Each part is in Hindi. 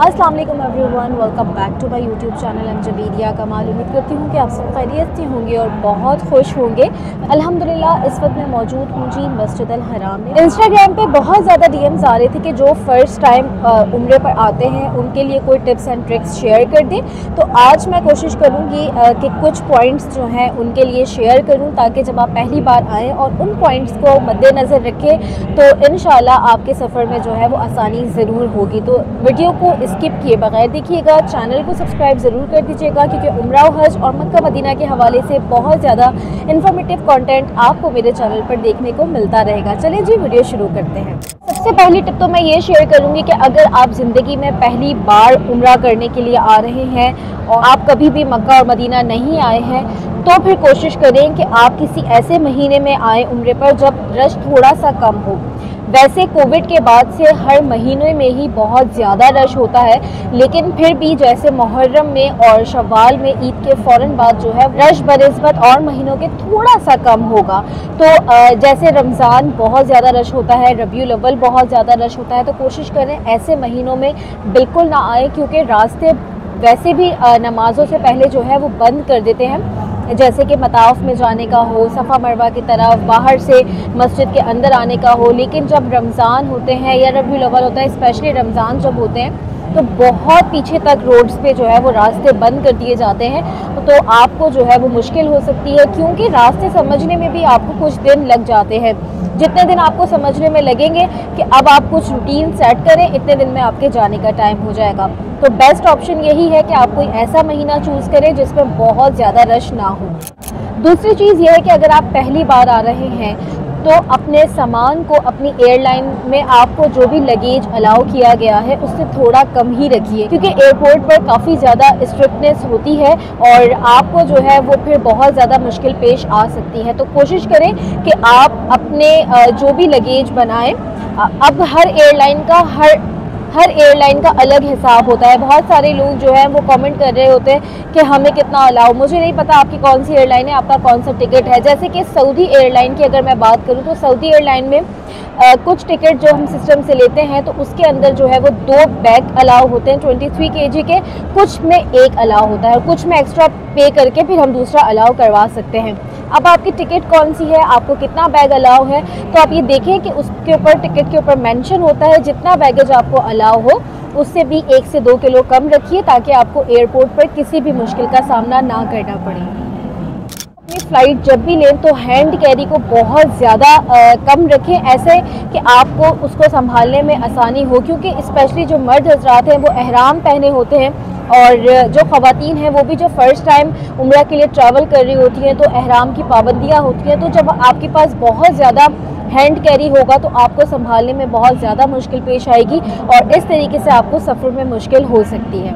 अस्सलाम वालेकुम everyone, welcome back to my YouTube channel M Jabidiya Kamal. उम्मीद करती हूँ कि आप सब खैरियत से होंगे और बहुत खुश होंगे। अल्हम्दुलिल्लाह इस वक्त मैं मौजूद हूँ जी मस्जिद अल हराम में। इंस्टाग्राम पे बहुत ज़्यादा डीएम्स आ रहे थे कि जो फ़र्स्ट टाइम उम्रे पर आते हैं उनके लिए कोई टिप्स एंड ट्रिक्स शेयर कर दें। तो आज मैं कोशिश करूँगी कि कुछ पॉइंट्स जो हैं उनके लिए शेयर करूँ, ताकि जब आप पहली बार आएँ और उन पॉइंट्स को मद्देनज़र रखें तो इंशाल्लाह आपके सफ़र में जो है वो आसानी ज़रूर होगी। तो वीडियो को स्किप किए बगैर देखिएगा, चैनल को सब्सक्राइब ज़रूर कर दीजिएगा, क्योंकि उम्रा हज और मक्का मदीना के हवाले से बहुत ज़्यादा इन्फॉर्मेटिव कंटेंट आपको मेरे चैनल पर देखने को मिलता रहेगा। चलिए जी वीडियो शुरू करते हैं। सबसे पहली टिप तो मैं ये शेयर करूँगी कि अगर आप ज़िंदगी में पहली बार उम्रा करने के लिए आ रहे हैं और आप कभी भी मक्का और मदीना नहीं आए हैं, तो फिर कोशिश करें कि आप किसी ऐसे महीने में आए उम्रे पर जब रश थोड़ा सा कम हो। वैसे कोविड के बाद से हर महीने में ही बहुत ज़्यादा रश होता है, लेकिन फिर भी जैसे मुहर्रम में और शव्वाल में ईद के फ़ौरन बाद जो है रश बनिस्बत और महीनों के थोड़ा सा कम होगा। तो जैसे रमज़ान बहुत ज़्यादा रश होता है, रबीउल अव्वल बहुत ज़्यादा रश होता है, तो कोशिश करें ऐसे महीनों में बिल्कुल ना आए, क्योंकि रास्ते वैसे भी नमाज़ों से पहले जो है वो बंद कर देते हैं। जैसे कि मताफ में जाने का हो, सफ़ा मरवा की तरफ, बाहर से मस्जिद के अंदर आने का हो। लेकिन जब रमज़ान होते हैं या रबीउल अव्वल होता है, स्पेशली रमज़ान जब होते हैं, तो बहुत पीछे तक रोड्स पे जो है वो रास्ते बंद कर दिए जाते हैं। तो आपको जो है वो मुश्किल हो सकती है, क्योंकि रास्ते समझने में भी आपको कुछ दिन लग जाते हैं। जितने दिन आपको समझने में लगेंगे कि अब आप कुछ रूटीन सेट करें, इतने दिन में आपके जाने का टाइम हो जाएगा। तो बेस्ट ऑप्शन यही है कि आप कोई ऐसा महीना चूज़ करें जिसमें बहुत ज़्यादा रश ना हो। दूसरी चीज़ यह है कि अगर आप पहली बार आ रहे हैं तो अपने सामान को अपनी एयरलाइन में आपको जो भी लगेज अलाउ किया गया है उससे थोड़ा कम ही रखिए, क्योंकि एयरपोर्ट पर काफ़ी ज़्यादा स्ट्रिक्टनेस होती है और आपको जो है वो फिर बहुत ज़्यादा मुश्किल पेश आ सकती है। तो कोशिश करें कि आप अपने जो भी लगेज बनाएं। अब हर एयरलाइन का अलग हिसाब होता है। बहुत सारे लोग जो है वो कमेंट कर रहे होते हैं कि हमें कितना अलाउ, मुझे नहीं पता आपकी कौन सी एयरलाइन है, आपका कौन सा टिकट है। जैसे कि सऊदी एयरलाइन की अगर मैं बात करूं तो सऊदी एयरलाइन में कुछ टिकट जो हम सिस्टम से लेते हैं तो उसके अंदर जो है वो 2 बैग अलाउ होते हैं 23 kg के, कुछ में 1 अलाउ होता है और कुछ में एक्स्ट्रा पे करके फिर हम दूसरा अलाउ करवा सकते हैं। अब आपकी टिकट कौन सी है, आपको कितना बैग अलाउ है, तो आप ये देखें कि उसके ऊपर टिकट के ऊपर मेंशन होता है जितना बैगेज आपको अलाउ हो उससे भी 1 से 2 किलो कम रखिए, ताकि आपको एयरपोर्ट पर किसी भी मुश्किल का सामना ना करना पड़े। अपनी फ़्लाइट जब भी लें तो हैंड कैरी को बहुत ज़्यादा कम रखें, ऐसे कि आपको उसको संभालने में आसानी हो, क्योंकि स्पेशली जो मर्द हजरात हैं वो एहराम पहने होते हैं और जो ख़वातीन हैं वो भी जो फ़र्स्ट टाइम उम्रा के लिए ट्रैवल कर रही होती हैं तो एहराम की पाबंदियाँ होती हैं। तो जब आपके पास बहुत ज़्यादा हैंड कैरी होगा तो आपको संभालने में बहुत ज़्यादा मुश्किल पेश आएगी और इस तरीके से आपको सफ़र में मुश्किल हो सकती है।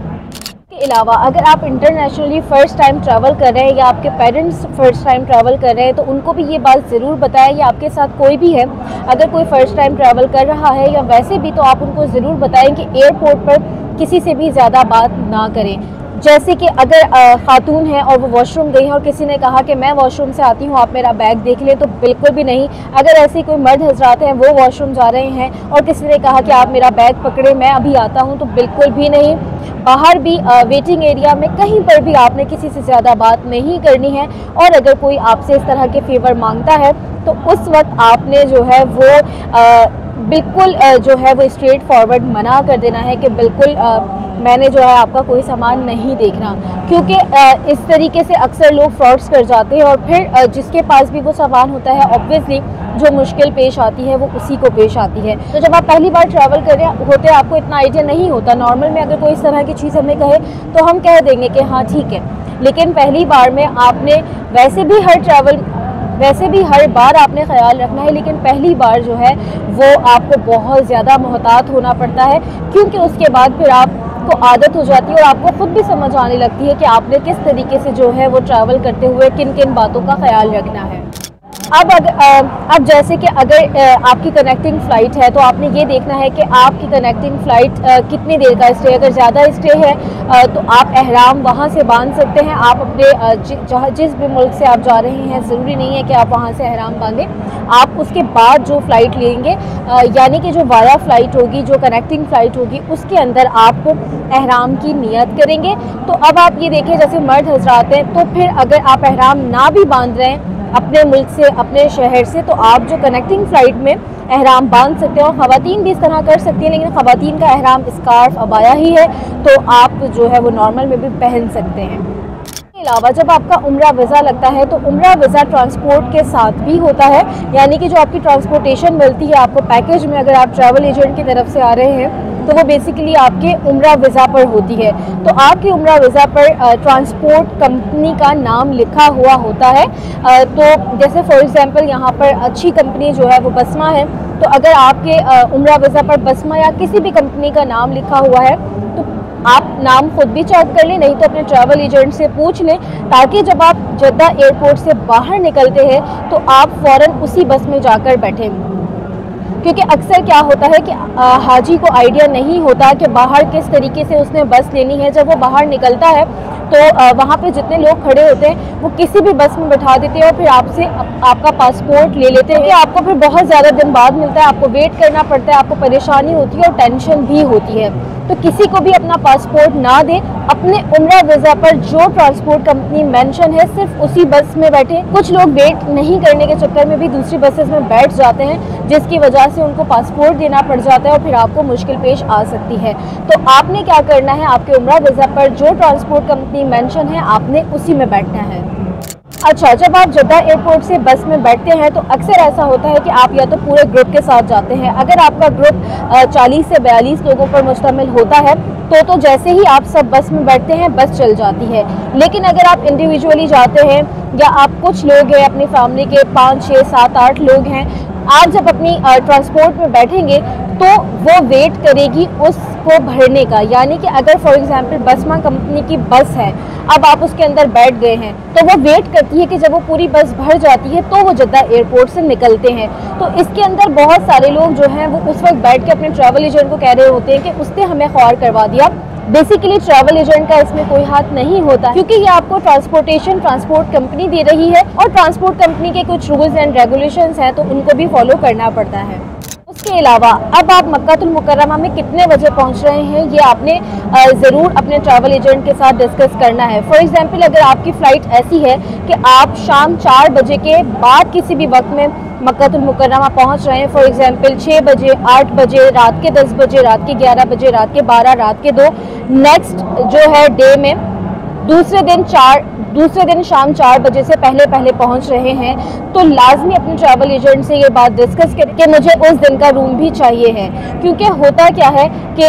के अलावा अगर आप इंटरनेशनली फ़र्स्ट टाइम ट्रैवल कर रहे हैं या आपके पेरेंट्स फ़र्स्ट टाइम ट्रैवल कर रहे हैं तो उनको भी ये बात ज़रूर बताएं, या आपके साथ कोई भी है अगर कोई फ़र्स्ट टाइम ट्रैवल कर रहा है या वैसे भी, तो आप उनको ज़रूर बताएं कि एयरपोर्ट पर किसी से भी ज़्यादा बात ना करें। जैसे कि अगर ख़ातून है और वो वॉशरूम गई हैं और किसी ने कहा कि मैं वॉशरूम से आती हूँ, आप मेरा बैग देख लें, तो बिल्कुल भी नहीं। अगर ऐसे कोई मर्द हजरात हैं वो वॉशरूम जा रहे हैं और किसी ने कहा कि आप मेरा बैग पकड़े, मैं अभी आता हूँ, तो बिल्कुल भी नहीं। बाहर भी वेटिंग एरिया में कहीं पर भी आपने किसी से ज़्यादा बात नहीं करनी है, और अगर कोई आपसे इस तरह के फेवर मांगता है तो उस वक्त आपने जो है वो बिल्कुल जो है वो स्ट्रेट फॉरवर्ड मना कर देना है कि बिल्कुल मैंने जो है आपका कोई सामान नहीं देखना, क्योंकि इस तरीके से अक्सर लोग फ्रॉड्स कर जाते हैं और फिर जिसके पास भी वो सामान होता है ऑब्वियसली जो मुश्किल पेश आती है वो उसी को पेश आती है। तो जब आप पहली बार ट्रैवल कर रहे होते हैं आपको इतना आइडिया नहीं होता। नॉर्मल में अगर कोई इस तरह की चीज़ हमें कहे तो हम कह देंगे कि हाँ ठीक है, लेकिन पहली बार में आपने वैसे भी हर बार आपने ख्याल रखना है, लेकिन पहली बार जो है वो आपको बहुत ज़्यादा मोहतात होना पड़ता है, क्योंकि उसके बाद फिर आपको आदत हो जाती है और आपको खुद भी समझ आने लगती है कि आपने किस तरीके से जो है वो ट्रैवल करते हुए किन किन बातों का ख्याल रखना है। अब जैसे कि अगर आपकी कनेक्टिंग फ़्लाइट है तो आपने ये देखना है कि आपकी कनेक्टिंग फ़्लाइट कितनी देर का स्टे, अगर ज़्यादा स्टे है तो आप एहराम वहाँ से बांध सकते हैं। आप अपने जिस भी मुल्क से आप जा रहे हैं ज़रूरी नहीं है कि आप वहाँ से एहराम बांधें। आप उसके बाद जो फ़्लाइट लेंगे यानी कि जो वाया फ़्लाइट होगी, जो कनेक्टिंग फ़्लाइट होगी, उसके अंदर आप एहराम की नियत करेंगे। तो अब आप ये देखिए, जैसे मर्द हजरात हैं, तो फिर अगर आप एहराम ना भी बांध रहे हैं अपने मुल्क से, अपने शहर से, तो आप जो कनेक्टिंग फ़्लाइट में एहराम बांध सकते हैं। और ख़वातीन भी इस तरह कर सकती हैं, लेकिन ख़वातीन का एहराम स्कार्फ अबाया ही है, तो आप जो है वो नॉर्मल में भी पहन सकते हैं। इसके अलावा जब आपका उम्रा वीज़ा लगता है तो उम्रा वीज़ा ट्रांसपोर्ट के साथ भी होता है, यानी कि जो आपकी ट्रांसपोर्टेशन मिलती है आपको पैकेज में, अगर आप ट्रैवल एजेंट की तरफ से आ रहे हैं तो वो बेसिकली आपके उम्रा वीज़ा पर होती है। तो आपके उम्रा वीज़ा पर ट्रांसपोर्ट कंपनी का नाम लिखा हुआ होता है। तो जैसे फॉर एग्जांपल यहाँ पर अच्छी कंपनी जो है वो बसमा है, तो अगर आपके उम्रा वीज़ा पर बसमा या किसी भी कंपनी का नाम लिखा हुआ है तो आप नाम खुद भी चेक कर लें, नहीं तो अपने ट्रैवल एजेंट से पूछ लें, ताकि जब आप जद्दा एयरपोर्ट से बाहर निकलते हैं तो आप फ़ौरन उसी बस में जाकर बैठें। क्योंकि अक्सर क्या होता है कि हाजी को आइडिया नहीं होता कि बाहर किस तरीके से उसने बस लेनी है। जब वो बाहर निकलता है तो वहाँ पे जितने लोग खड़े होते हैं वो किसी भी बस में बैठा देते हैं और फिर आपसे आपका पासपोर्ट ले लेते हैं, कि आपको फिर बहुत ज़्यादा दिन बाद मिलता है, आपको वेट करना पड़ता है, आपको परेशानी होती है और टेंशन भी होती है। तो किसी को भी अपना पासपोर्ट ना दें, अपने उम्रा वीज़ा पर जो ट्रांसपोर्ट कंपनी मेंशन है सिर्फ उसी बस में बैठे। कुछ लोग वेट नहीं करने के चक्कर में भी दूसरी बसेस में बैठ जाते हैं, जिसकी वजह से उनको पासपोर्ट देना पड़ जाता है और फिर आपको मुश्किल पेश आ सकती है। तो आपने क्या करना है, आपके उम्रा वीज़ा पर जो ट्रांसपोर्ट कंपनी मेंशन है आपने उसी में बैठना है। अच्छा, जब आप जद्दा एयरपोर्ट से बस में बैठते हैं तो अक्सर ऐसा होता है कि आप या तो पूरे ग्रुप के साथ जाते हैं। अगर आपका ग्रुप 40 से 42 लोगों पर मुश्तमिल होता है तो जैसे ही आप सब बस में बैठते हैं बस चल जाती है। लेकिन अगर आप इंडिविजुअली जाते हैं या आप कुछ लोग हैं, अपनी फैमिली के 5, 6, 7, 8 लोग हैं, आप जब अपनी ट्रांसपोर्ट में बैठेंगे तो वो वेट करेगी उसको भरने का। यानी कि अगर फॉर एग्जांपल बसमा कंपनी की बस है, अब आप उसके अंदर बैठ गए हैं, तो वो वेट करती है कि जब वो पूरी बस भर जाती है तो वो जद्दा एयरपोर्ट से निकलते हैं। तो इसके अंदर बहुत सारे लोग जो हैं वो उस वक्त बैठ के अपने ट्रैवल एजेंट को कह रहे होते हैं कि उसने हमें ख्वार करवा दिया। बेसिकली ट्रैवल एजेंट का इसमें कोई हाथ नहीं होता, क्योंकि ये आपको ट्रांसपोर्ट कंपनी दे रही है और ट्रांसपोर्ट कंपनी के कुछ रूल्स एंड रेगुलेशंस हैं तो उनको भी फॉलो करना पड़ता है। उसके अलावा अब आप मक्कातुल मुकर्रमा में कितने बजे पहुंच रहे हैं ये आपने ज़रूर अपने ट्रैवल एजेंट के साथ डिस्कस करना है। फॉर एग्जांपल अगर आपकी फ़्लाइट ऐसी है कि आप शाम 4 बजे के बाद किसी भी वक्त में मक्कातुल मुकर्रमा पहुंच रहे हैं, फॉर एग्जांपल 6 बजे, 8 बजे, रात के 10 बजे, रात के 11 बजे, रात के 12, रात के 2, नेक्स्ट जो है डे में दूसरे दिन शाम 4 बजे से पहले पहुंच रहे हैं, तो लाजमी अपने ट्रैवल एजेंट से ये बात डिस्कस करें कि मुझे उस दिन का रूम भी चाहिए है। क्योंकि होता क्या है कि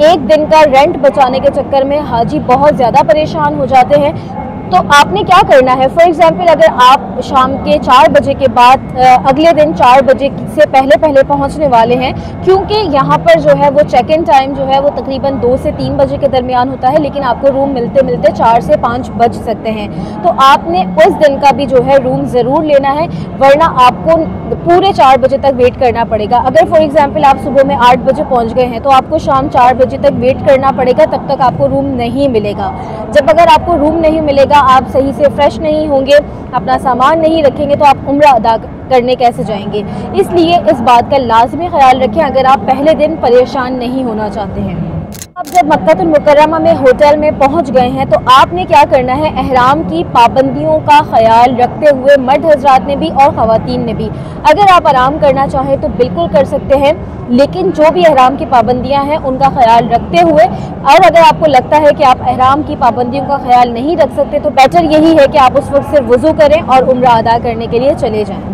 एक दिन का रेंट बचाने के चक्कर में हाजी बहुत ज़्यादा परेशान हो जाते हैं। तो आपने क्या करना है, फॉर एग्जांपल अगर आप शाम के 4 बजे के बाद अगले दिन 4 बजे से पहले पहुंचने वाले हैं, क्योंकि यहाँ पर जो है वो चेक इन टाइम जो है वो तकरीबन 2 से 3 बजे के दरमियान होता है, लेकिन आपको रूम मिलते मिलते 4 से 5 बज सकते हैं। तो आपने उस दिन का भी जो है रूम ज़रूर लेना है, वरना आपको पूरे 4 बजे तक वेट करना पड़ेगा। अगर फॉर एग्जांपल आप सुबह में 8 बजे पहुँच गए हैं तो आपको शाम 4 बजे तक वेट करना पड़ेगा, तब तक आपको रूम नहीं मिलेगा। जब अगर आपको रूम नहीं मिलेगा, आप सही से फ्रेश नहीं होंगे, अपना सामान नहीं रखेंगे, तो आप उम्रा अदा करने कैसे जाएंगे। इसलिए इस बात का लाजमी ख्याल रखें अगर आप पहले दिन परेशान नहीं होना चाहते हैं। अब जब मक्कातुल मुकर्रमा में होटल में पहुंच गए हैं तो आपने क्या करना है, एहराम की पाबंदियों का ख्याल रखते हुए मर्द हजरात ने भी और ख़वातीन ने भी, अगर आप आराम करना चाहें तो बिल्कुल कर सकते हैं, लेकिन जो भी एहराम की पाबंदियां हैं उनका ख्याल रखते हुए, और अगर आपको लगता है कि आप एहराम की पाबंदियों का ख्याल नहीं रख सकते तो बेटर यही है कि आप उस वक्त सिर्फ वज़ू करें और उम्रा अदा करने के लिए चले जाएँ।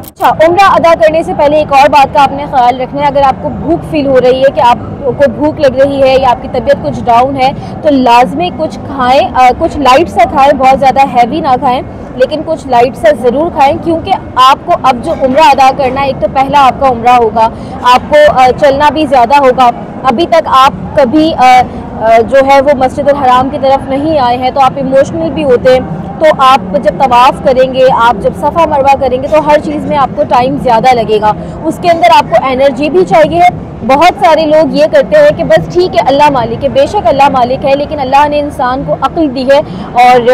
अच्छा, उम्रा अदा करने से पहले एक और बात का आपने ख्याल रखना है, अगर आपको भूख फील हो रही है कि आपको भूख लग रही है या आपकी तबीयत कुछ डाउन है, तो लाजमी कुछ खाएं, कुछ लाइट सा खाएं, बहुत ज़्यादा हैवी ना खाएं, लेकिन कुछ लाइट सा ज़रूर खाएं, क्योंकि आपको अब जो उम्रा अदा करना है, एक तो पहला आपका उम्रा होगा, आपको चलना भी ज़्यादा होगा। अभी तक आप कभी जो है वो मस्जिदुल हराम की तरफ नहीं आए हैं, तो आप इमोशनल भी होते हैं। तो आप जब तवाफ़ करेंगे, आप जब सफ़ा मरवा करेंगे, तो हर चीज़ में आपको टाइम ज़्यादा लगेगा, उसके अंदर आपको एनर्जी भी चाहिए। बहुत सारे लोग ये करते हैं कि बस ठीक है अल्लाह मालिक है, बेशक अल्लाह मालिक है, लेकिन अल्लाह ने इंसान को अक्ल दी है और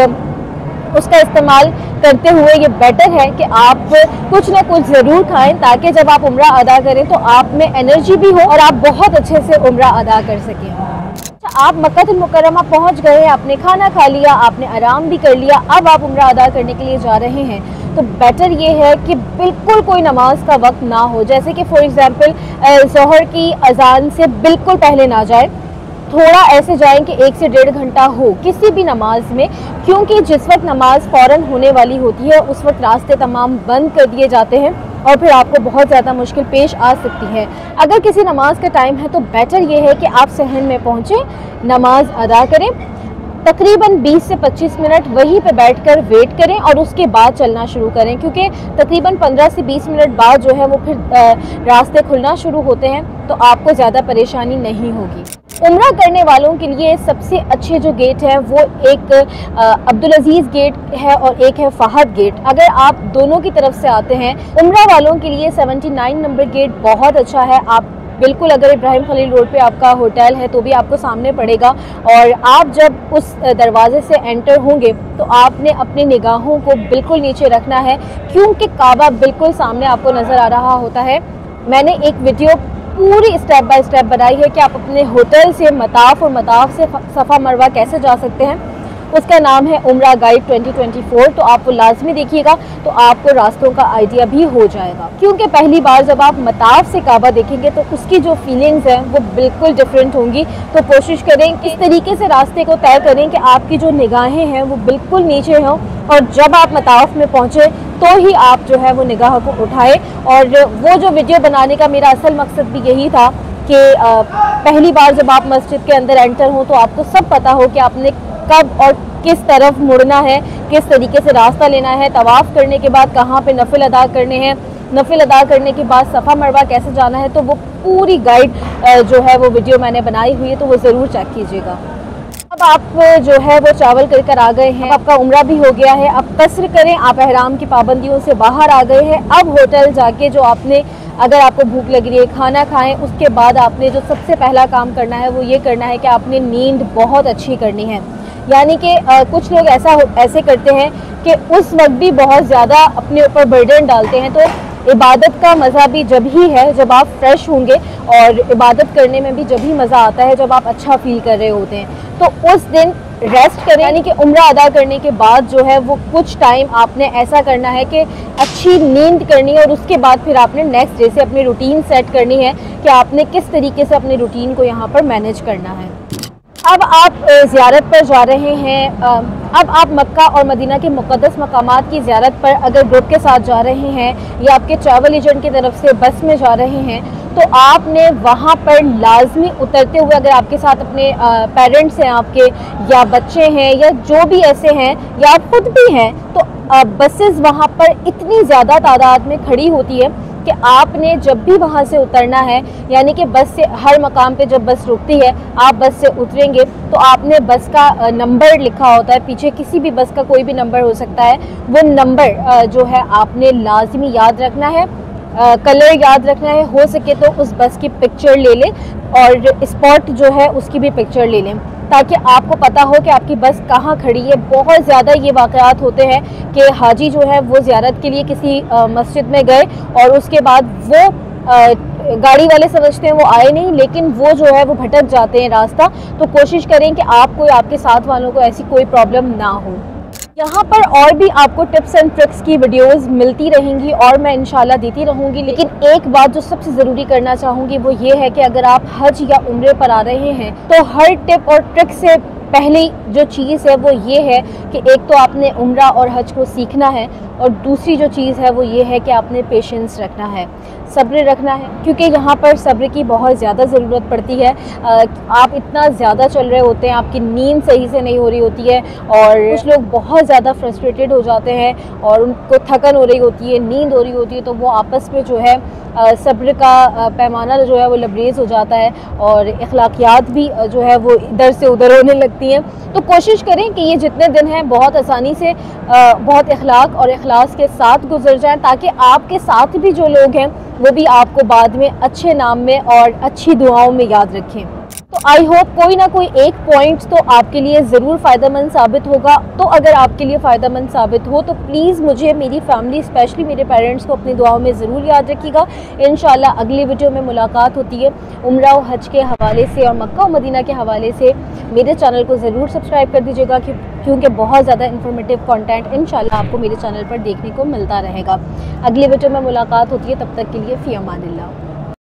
उसका इस्तेमाल करते हुए ये बेटर है कि आप कुछ ना कुछ ज़रूर खाएं, ताकि जब आप उम्रा अदा करें तो आप में एनर्जी भी हो और आप बहुत अच्छे से उम्रा अदा कर सकें। आप मक्कातुल मुकर्रमा पहुंच गए, आपने खाना खा लिया, आपने आराम भी कर लिया, अब आप उम्रा अदा करने के लिए जा रहे हैं, तो बेटर ये है कि बिल्कुल कोई नमाज का वक्त ना हो। जैसे कि फॉर एग्जांपल ज़ोहर की अजान से बिल्कुल पहले ना जाए, थोड़ा ऐसे जाएं कि 1 से 1.5 घंटा हो किसी भी नमाज में, क्योंकि जिस वक्त नमाज फ़ौरन होने वाली होती है उस वक्त रास्ते तमाम बंद कर दिए जाते हैं और फिर आपको बहुत ज़्यादा मुश्किल पेश आ सकती है। अगर किसी नमाज का टाइम है तो बेटर ये है कि आप सहन में पहुँचें, नमाज अदा करें, तकरीबन 20 से 25 मिनट वहीं पे बैठकर वेट करें और उसके बाद चलना शुरू करें, क्योंकि तकरीबन 15 से 20 मिनट बाद जो है वो फिर रास्ते खुलना शुरू होते हैं, तो आपको ज़्यादा परेशानी नहीं होगी। उम्रा करने वालों के लिए सबसे अच्छे जो गेट है वो एक अब्दुल अजीज़ गेट है और एक है फहद गेट। अगर आप दोनों की तरफ से आते हैं, उम्रा वालों के लिए 79 नंबर गेट बहुत अच्छा है। आप बिल्कुल अगर इब्राहिम खलील रोड पे आपका होटल है तो भी आपको सामने पड़ेगा, और आप जब उस दरवाजे से एंटर होंगे तो आपने अपनी निगाहों को बिल्कुल नीचे रखना है, क्योंकि काबा बिल्कुल सामने आपको नज़र आ रहा होता है। मैंने एक वीडियो पूरी स्टेप बाय स्टेप बनाई है कि आप अपने होटल से मताफ और मताफ से सफ़ा मरवा कैसे जा सकते हैं। उसका नाम है उम्रा गाइड 2024, तो आप वो लाजमी देखिएगा तो आपको रास्तों का आइडिया भी हो जाएगा। क्योंकि पहली बार जब आप मताफ से काबा देखेंगे तो उसकी जो फीलिंग्स हैं वो बिल्कुल डिफरेंट होंगी। तो कोशिश करें इस तरीके से रास्ते को तय करें कि आपकी जो निगाहें हैं वो बिल्कुल नीचे हों, और जब आप मताफ में पहुँचे तो ही आप जो है वो निगाह को उठाएं। और वो जो वीडियो बनाने का मेरा असल मकसद भी यही था कि पहली बार जब आप मस्जिद के अंदर एंटर हों तो आपको सब पता हो कि आपने कब और किस तरफ मुड़ना है, किस तरीके से रास्ता लेना है, तवाफ़ करने के बाद कहाँ पे नफिल अदा करने हैं, नफिल अदा करने के बाद सफ़ा मरवा कैसे जाना है। तो वो पूरी गाइड जो है वो वीडियो मैंने बनाई हुई है, तो वो ज़रूर चेक कीजिएगा। अब आप जो है वो चावल कर आ गए हैं, आपका उम्रा भी हो गया है, अब कसर करें, आप एहराम की पाबंदियों से बाहर आ गए हैं। अब होटल जाके जो आपने, अगर आपको भूख लग रही है, खाना खाएं, उसके बाद आपने जो सबसे पहला काम करना है वो ये करना है कि आपने नींद बहुत अच्छी करनी है। यानी कि कुछ लोग ऐसे करते हैं कि उस वक्त भी बहुत ज़्यादा अपने ऊपर बर्डन डालते हैं। तो इबादत का मज़ा भी जब ही है जब आप फ्रेश होंगे, और इबादत करने में भी जब ही मज़ा आता है जब आप अच्छा फील कर रहे होते हैं। तो उस दिन रेस्ट करें, यानी कि उम्रा अदा करने के बाद जो है वो कुछ टाइम आपने ऐसा करना है कि अच्छी नींद करनी है, और उसके बाद फिर आपने नेक्स्ट डे से अपनी रूटीन सेट करनी है कि आपने किस तरीके से अपनी रूटीन को यहाँ पर मैनेज करना है। अब आप ज़ियारत पर जा रहे हैं। अब आप मक्का और मदीना के मुक़द्दस मकामात की ज़ियारत पर अगर ग्रुप के साथ जा रहे हैं या आपके ट्रैवल एजेंट की तरफ से बस में जा रहे हैं, तो आपने वहाँ पर लाजमी उतरते हुए, अगर आपके साथ अपने पेरेंट्स हैं आपके, या बच्चे हैं, या जो भी ऐसे हैं, या आप खुद भी हैं, तो बसेस वहाँ पर इतनी ज़्यादा तादाद में खड़ी होती है कि आपने जब भी वहाँ से उतरना है, यानी कि बस से हर मकाम पे जब बस रुकती है आप बस से उतरेंगे तो आपने बस का नंबर लिखा होता है पीछे, किसी भी बस का कोई भी नंबर हो सकता है, वो नंबर जो है आपने लाजमी याद रखना है, कलर याद रखना है, हो सके तो उस बस की पिक्चर ले लें और स्पॉट जो है उसकी भी पिक्चर ले लें, ताकि आपको पता हो कि आपकी बस कहाँ खड़ी है। बहुत ज़्यादा ये वाक़यात होते हैं कि हाजी जो है वो ज़ियारत के लिए किसी मस्जिद में गए और उसके बाद वो गाड़ी वाले समझते हैं वो आए नहीं, लेकिन वो जो है वो भटक जाते हैं रास्ता। तो कोशिश करें कि आपको या आपके साथ वालों को ऐसी कोई प्रॉब्लम ना हो। यहाँ पर और भी आपको टिप्स एंड ट्रिक्स की वीडियोस मिलती रहेंगी और मैं इंशाल्लाह देती रहूँगी, लेकिन एक बात जो सबसे ज़रूरी करना चाहूँगी वो ये है कि अगर आप हज या उम्रे पर आ रहे हैं तो हर टिप और ट्रिक से पहली जो चीज़ है वो ये है कि एक तो आपने उम्रा और हज को सीखना है, और दूसरी जो चीज़ है वो ये है कि आपने पेशेंस रखना है, सब्र रखना है, क्योंकि यहाँ पर सब्र की बहुत ज़्यादा ज़रूरत पड़ती है। आप इतना ज़्यादा चल रहे होते हैं, आपकी नींद सही से नहीं हो रही होती है, और कुछ लोग बहुत ज़्यादा फ्रस्ट्रेटेड हो जाते हैं और उनको थकन हो रही होती है, नींद हो रही होती है, तो वो आपस में जो है सब्र का पैमाना जो है वो लबरेज़ हो जाता है और अखलाकियात भी जो है वो इधर से उधर होने लगती हैं। तो कोशिश करें कि ये जितने दिन हैं बहुत आसानी से बहुत अखलाक और इखलास के साथ गुजर जाएं, ताकि आपके साथ भी जो लोग हैं वो भी आपको बाद में अच्छे नाम में और अच्छी दुआओं में याद रखें। तो आई होप कोई ना कोई एक पॉइंट तो आपके लिए ज़रूर फ़ायदेमंद साबित होगा। तो अगर आपके लिए फ़ायदेमंद साबित हो तो प्लीज़ मुझे, मेरी फैमिली, स्पेशली मेरे पेरेंट्स को अपनी दुआओं में ज़रूर याद रखिएगा। इंशाल्लाह अगली वीडियो में मुलाकात होती है। उम्रा और हज के हवाले से और मक्का और मदीना के हवाले से मेरे चैनल को ज़रूर सब्सक्राइब कर दीजिएगा, क्योंकि बहुत ज़्यादा इन्फॉर्मेटिव कंटेंट इंशाल्लाह आपको मेरे चैनल पर देखने को मिलता रहेगा। अगली वीडियो में मुलाकात होती है, तब तक के लिए फ़ी अमानिल्लाह।